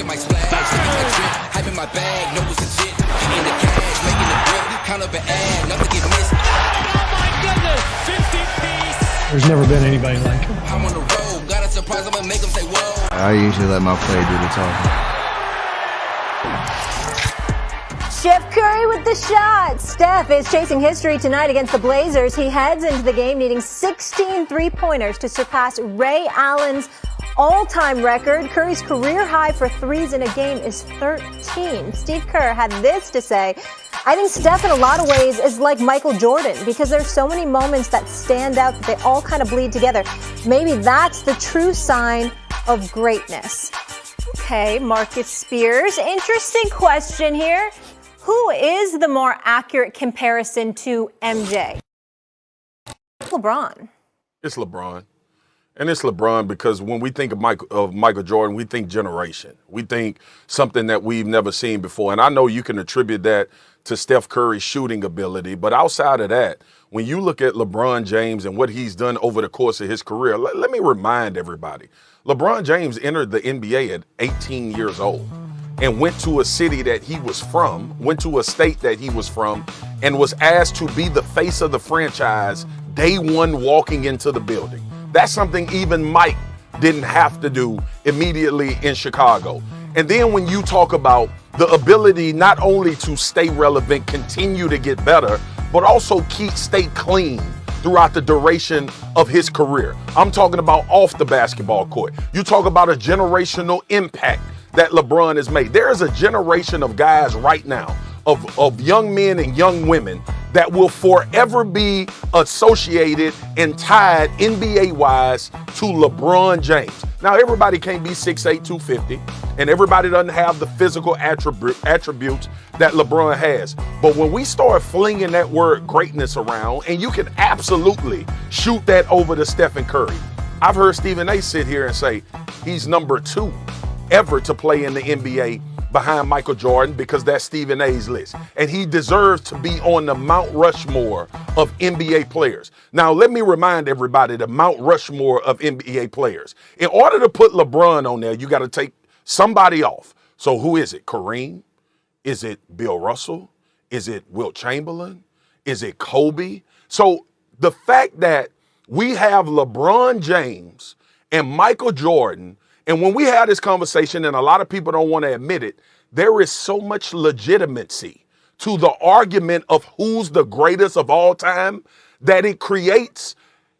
it might splash. Like drip, hype in my bag, know it's legit. Getting the cash, making the grip, count up and add, nothing get missed. Oh my goodness, 50-piece. There's never been anybody like him. I'm on the road, got a surprise, I'ma make them say whoa. I usually let my play do the talking. Steph Curry with the shot. Steph is chasing history tonight against the Blazers. He heads into the game needing 16 three-pointers to surpass Ray Allen's all-time record. Curry's career high for threes in a game is 13. Steve Kerr had this to say: I think Steph in a lot of ways is like Michael Jordan because there's so many moments that stand out that they all kind of bleed together. Maybe that's the true sign of greatness. Okay, Marcus Spears, interesting question here. Who is the more accurate comparison to MJ? LeBron. It's LeBron. And it's LeBron because when we think of Michael Jordan, we think generation. We think something that we've never seen before. And I know you can attribute that to Steph Curry's shooting ability. But outside of that, when you look at LeBron James and what he's done over the course of his career, let me remind everybody. LeBron James entered the NBA at 18 years old and went to a city that he was from, went to a state that he was from, and was asked to be the face of the franchise day one walking into the building. That's something even Mike didn't have to do immediately in Chicago. And then when you talk about the ability not only to stay relevant, continue to get better, but also stay clean throughout the duration of his career. I'm talking about off the basketball court. You talk about a generational impact that LeBron has made. There is a generation of guys right now, of young men and young women that will forever be associated and tied NBA-wise to LeBron James. Now, everybody can't be 6'8", 250, and everybody doesn't have the physical attributes that LeBron has. But when we start flinging that word greatness around, and you can absolutely shoot that over to Stephen Curry. I've heard Stephen A. sit here and say he's number 2 ever to play in the NBA behind Michael Jordan because that's Stephen A's list. And he deserves to be on the Mount Rushmore of NBA players. Now, let me remind everybody the Mount Rushmore of NBA players. In order to put LeBron on there, you got to take somebody off. So who is it? Kareem? Is it Bill Russell? Is it Wilt Chamberlain? Is it Kobe? So the fact that we have LeBron James and Michael Jordan, and when we have this conversation, and a lot of people don't want to admit it, there is so much legitimacy to the argument of who's the greatest of all time that it creates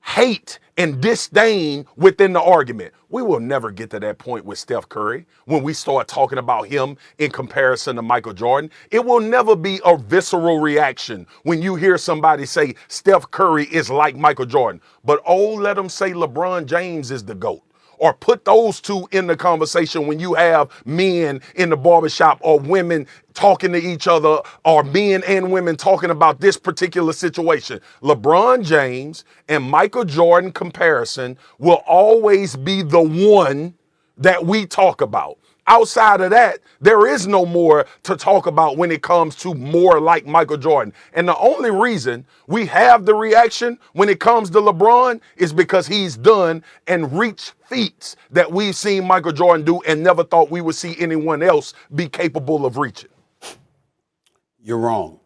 hate and disdain within the argument. We will never get to that point with Steph Curry when we start talking about him in comparison to Michael Jordan. It will never be a visceral reaction when you hear somebody say Steph Curry is like Michael Jordan. But let them say LeBron James is the GOAT. Or put those two in the conversation when you have men in the barbershop or women talking to each other or men and women talking about this particular situation. LeBron James and Michael Jordan comparison will always be the one that we talk about. Outside of that, there is no more to talk about when it comes to more like Michael Jordan. And the only reason we have the reaction when it comes to LeBron is because he's done and reached feats that we've seen Michael Jordan do and never thought we would see anyone else be capable of reaching. You're wrong.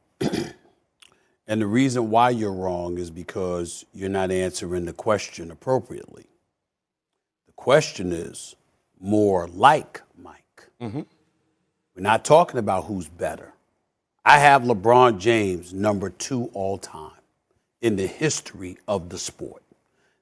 And the reason why you're wrong is because you're not answering the question appropriately. The question is more like Mike. Mm-hmm. We're not talking about who's better. I have LeBron James number 2 all time in the history of the sport.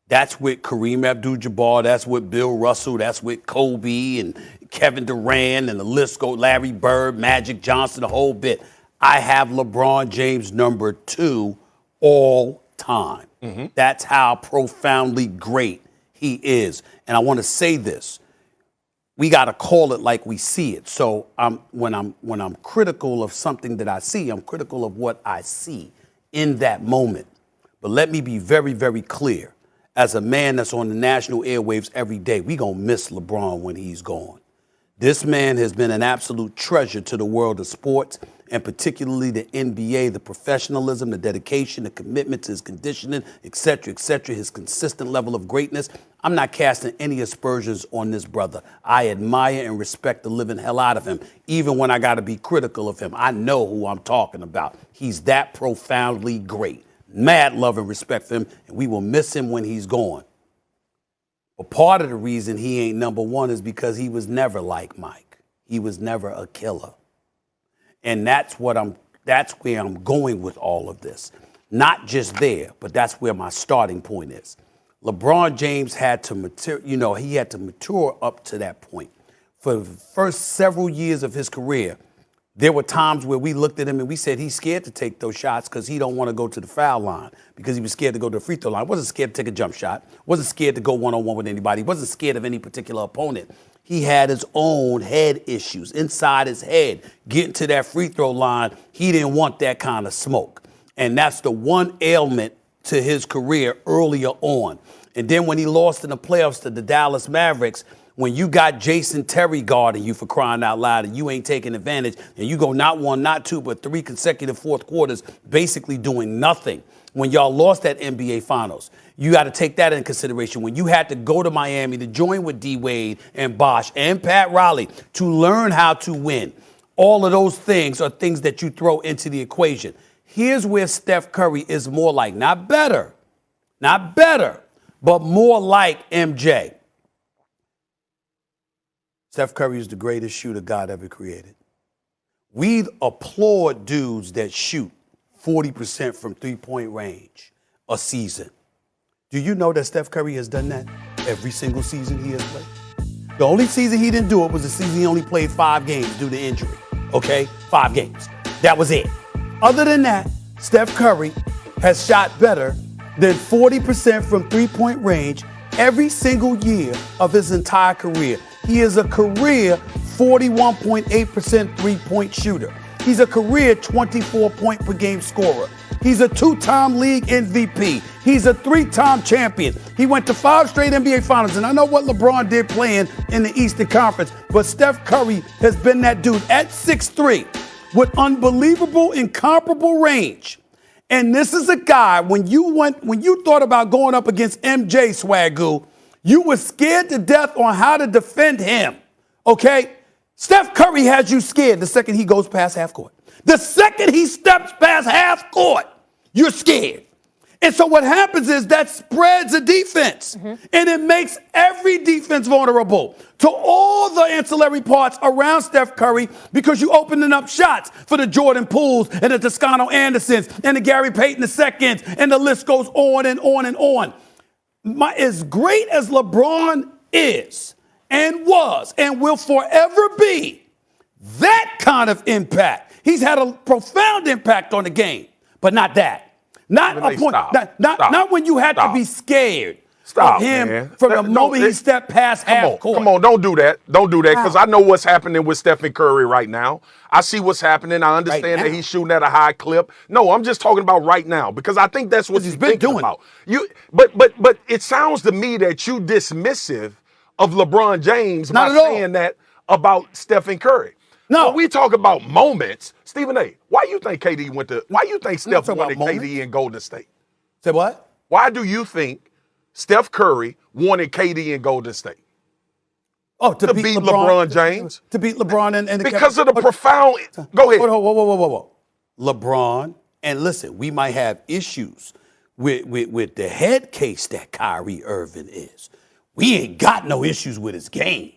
That's with Kareem Abdul-Jabbar, that's with Bill Russell, that's with Kobe and Kevin Durant and the list goes, Larry Bird, Magic Johnson, the whole bit. I have LeBron James number 2 all time. Mm-hmm. That's how profoundly great he is. And I want to say this. We got to call it like we see it. So when I'm critical of something that I see, I'm critical of what I see in that moment. But let me be very, very clear. As a man that's on the national airwaves every day, we going to miss LeBron when he's gone. This man has been an absolute treasure to the world of sports, and particularly the NBA, the professionalism, the dedication, the commitment to his conditioning, et cetera, his consistent level of greatness. I'm not casting any aspersions on this brother. I admire and respect the living hell out of him, even when I got to be critical of him. I know who I'm talking about. He's that profoundly great. Mad love and respect for him, and we will miss him when he's gone. But part of the reason he ain't number one is because he was never like Mike. He was never a killer. And that's where I'm going with all of this. Not just there, but that's where my starting point is. LeBron James had to mature up to that point. For the first several years of his career, there were times where we looked at him and we said he's scared to take those shots because he don't want to go to the foul line, because he was scared to go to the free throw line. Wasn't scared to take a jump shot. Wasn't scared to go one-on-one with anybody. Wasn't scared of any particular opponent. He had his own head issues inside his head. Getting to that free throw line, he didn't want that kind of smoke. And that's the one ailment to his career earlier on. And then when he lost in the playoffs to the Dallas Mavericks, when you got Jason Terry guarding you, for crying out loud, and you ain't taking advantage, and you go not one, not two, but 3 consecutive fourth quarters basically doing nothing. When y'all lost that NBA Finals, you got to take that into consideration. When you had to go to Miami to join with D. Wade and Bosh and Pat Riley to learn how to win, all of those things are things that you throw into the equation. Here's where Steph Curry is more like, not better, but more like MJ. Steph Curry is the greatest shooter God ever created. We applaud dudes that shoot 40% from three-point range a season. Do you know that Steph Curry has done that every single season he has played? The only season he didn't do it was the season he only played 5 games due to injury. Okay? 5 games. That was it. Other than that, Steph Curry has shot better than 40% from three-point range every single year of his entire career. He is a career 41.8% three-point shooter. He's a career 24-point per game scorer. He's a 2-time league MVP. He's a 3-time champion. He went to 5 straight NBA Finals. And I know what LeBron did playing in the Eastern Conference, but Steph Curry has been that dude at 6'3", with unbelievable, incomparable range. And this is a guy, when you thought about going up against MJ, Swagoo, you were scared to death on how to defend him, okay? Steph Curry has you scared the second he goes past half court. The second he steps past half court, you're scared. And so what happens is that spreads the defense, and it makes every defense vulnerable to all the ancillary parts around Steph Curry, because you're opening up shots for the Jordan Pooles and the Toscano Andersons and the Gary Payton IIs, and the list goes on and on and on. As great as LeBron is and was and will forever be, that kind of impact. He's had a profound impact on the game, but not that. Not a point. Not when you had to be scared of him, man, from the moment he stepped past half court. Come on, don't do that. Don't do that, because I know what's happening with Stephen Curry right now. I see what's happening. I understand that he's shooting at a high clip. No, I'm just talking about right now, because I think that's what he's been doing. About. But it sounds to me that you dismissive of LeBron James by saying that about Stephen Curry. No, when we talk about moments, Stephen A., why you think Steph wanted KD in Golden State? Say what? Why do you think Steph Curry wanted KD in Golden State? Oh, to beat LeBron James? To beat LeBron and because of the profound. Go ahead. Whoa. LeBron, and listen, we might have issues with the head case that Kyrie Irving is. We ain't got no issues with his game.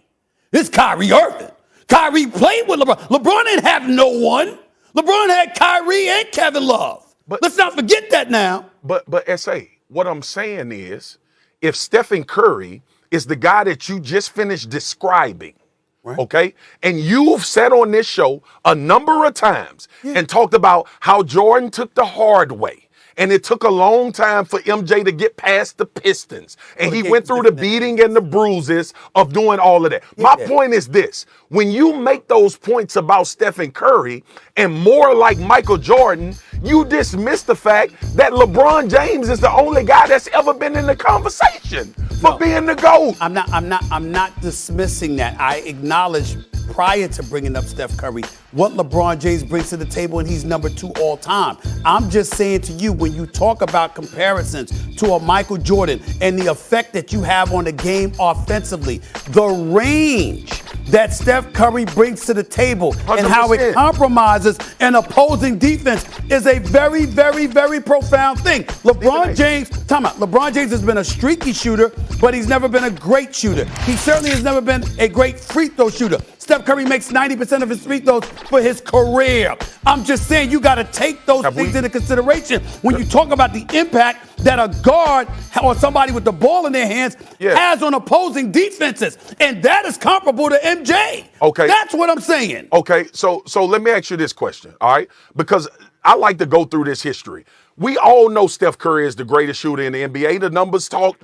It's Kyrie Irving. Kyrie played with LeBron. LeBron didn't have no one. LeBron had Kyrie and Kevin Love. But let's not forget that now. But S.A., what I'm saying is, if Stephen Curry is the guy that you just finished describing, right, okay, and you've said on this show a number of times and talked about how Jordan took the hard way And it took a long time for MJ to get past the Pistons. And he Okay, went through the beating and the bruises of doing all of that. My point is this. When you make those points about Stephen Curry and more like Michael Jordan, you dismiss the fact that LeBron James is the only guy that's ever been in the conversation for being the GOAT. I'm not dismissing that. I acknowledge prior to bringing up Steph Curry what LeBron James brings to the table, and he's number 2 all time. I'm just saying to you, when you talk about comparisons to a Michael Jordan and the effect that you have on the game offensively, the range that Steph Curry brings to the table 100%. And how it compromises an opposing defense is a very, very, very profound thing. LeBron James has been a streaky shooter, but he's never been a great shooter. He certainly has never been a great free throw shooter. Steph Curry makes 90% of his free throws for his career. I'm just saying you got to take those things into consideration when you talk about the impact that a guard or somebody with the ball in their hands has on opposing defenses. And that is comparable to MJ. Okay. That's what I'm saying. Okay, so let me ask you this question, all right? Because I like to go through this history. We all know Steph Curry is the greatest shooter in the NBA. The numbers tell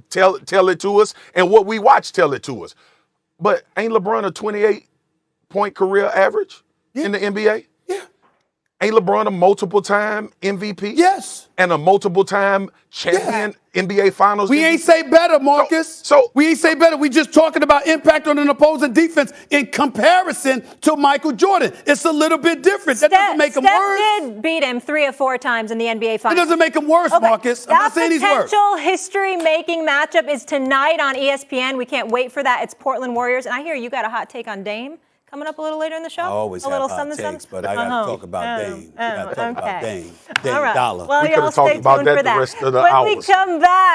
it to us, and what we watch tell it to us. But ain't LeBron a 28-point career average in the NBA? Yeah. Ain't LeBron a multiple-time MVP? Yes. And a multiple-time champion NBA Finals? We ain't say better, Marcus. We ain't say better. We just talking about impact on an opposing defense in comparison to Michael Jordan. It's a little bit different. That doesn't make him worse. Steph did beat him 3 or 4 times in the NBA Finals. It doesn't make him worse, Marcus. I'm not saying he's worse. That potential history-making matchup is tonight on ESPN. We can't wait for that. It's Portland Warriors. And I hear you got a hot take on Dame coming up a little later in the show. I always have hot takes, but I got to talk about Dame. We got to talk about Dame. Dame All right. Dollar. Well, We could y'all have talked stay about tuned that for the rest of the when hours. we come back.